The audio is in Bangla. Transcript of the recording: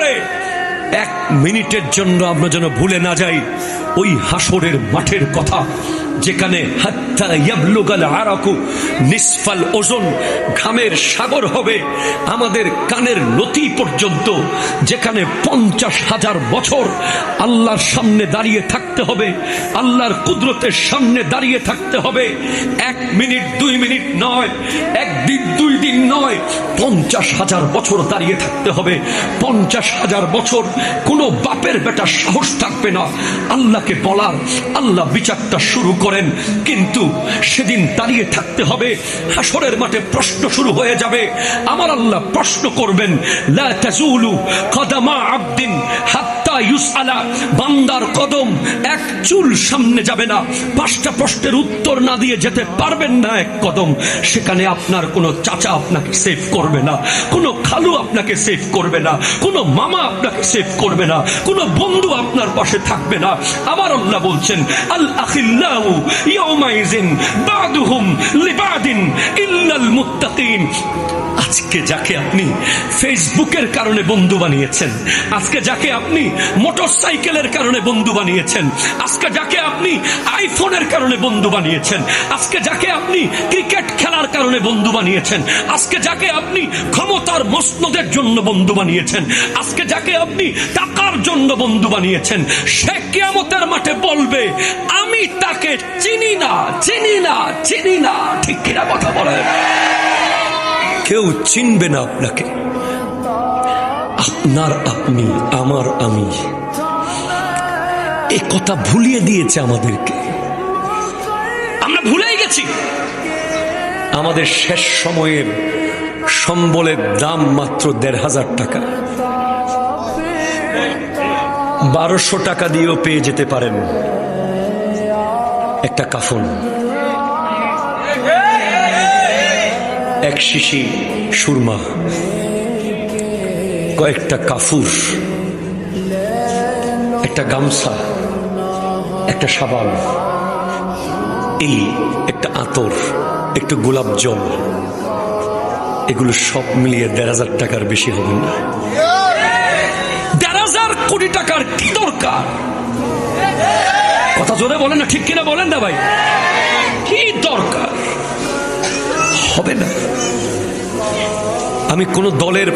করে এক মিনিটের জন্য আমরা যেন ভুলে না যাই ওই হাসরের মাঠের কথা, যেখানে হাত্তা ইয়াবলুগাল আরাকু নিসফাল ওজন, ঘামের সাগর হবে আমাদের কানের লতি পর্যন্ত, যেখানে 50,000 বছর আল্লাহর সামনে দাঁড়িয়ে থাকতে হবে, আল্লাহর কুদরতের সামনে দাঁড়িয়ে থাকতে হবে। 1 মিনিট 2 মিনিট নয়, 1 দিন 2 দিন নয়, 50,000 বছর দাঁড়িয়ে থাকতে হবে। 50,000 বছর কোনো বাপের বেটা সাহস থাকবে না আল্লাহকে বলার, আল্লাহ বিচারটা শুরু করেন। কিন্তু সেদিন দাঁড়িয়ে থাকতে হবে, হাসরের মাঠে প্রশ্ন শুরু হয়ে যাবে। আমার আল্লাহ প্রশ্ন করবেন, লা তাজুলু কদমা আবদিন হাত্তা ইউসআলা, বান্দার কদম এক চুল সামনে যাবে না। 5টা প্রশ্নের উত্তর না দিয়ে যেতে পারবেন না এক কদম। সেখানে আপনার কোনো চাচা আপনাকে সেভ করবে না, কোনো খালু আপনাকে সেভ করবে না, কোনো মামা আপনাকে সেভ করবে না, কোনো বন্ধু আপনার পাশে থাকবে না। আমার আল্লাহ বলছেন, আল আখিল্লাহু ইয়াউমাইজিন বাদুহুম লিবাদিন ইল্লাল মুত্তাকিন। আজকে যাকে আপনি ফেসবুকের কারণে বন্ধু বানিয়েছেন, আজকে যাকে আপনি মোটরসাইকেলের কারণে বন্ধু বানিয়েছেন, আজকে যাকে আপনি আইফোনের কারণে বন্ধু বানিয়েছেন, আজকে যাকে আপনি ক্রিকেট খেলার কারণে বন্ধু বানিয়েছেন, আজকে যাকে আপনি ক্ষমতার মসনদের জন্য বন্ধু বানিয়েছেন, আজকে যাকে আপনি টাকার জন্য বন্ধু বানিয়েছেন, সে কিয়ামতের মাঠে বলবে, আমি তাকে চিনি না, চিনি না, চিনি না। ঠিক কিনা কথা বলেন? কেউ চিনবে না আপনাকে। আপনার আপনি, আমার আমি, এ কথা ভুলিয়ে দিয়েছে আমাদেরকে। আমরা ভুলেই গেছি। আমাদের শেষ সময়ের সম্বলের দাম মাত্র 1,500 টাকা। 1200 টাকা দিয়েও পেয়ে যেতে পারেন একটা কাফন, এক শিশি সুরমা, কয়েকটা কাফুর, একটা গামছা, একটা সাবান, এই একটা আতর, একটু গোলাপ জল, এগুলো সব মিলিয়ে 1,500 টাকার বেশি হবে না। 1,500 কোটি টাকার কি দরকার? কথা জোরে বলেন না, ঠিক কিনা বলেন না ভাই? কি দরকার? হবে না। আমি কোন দলের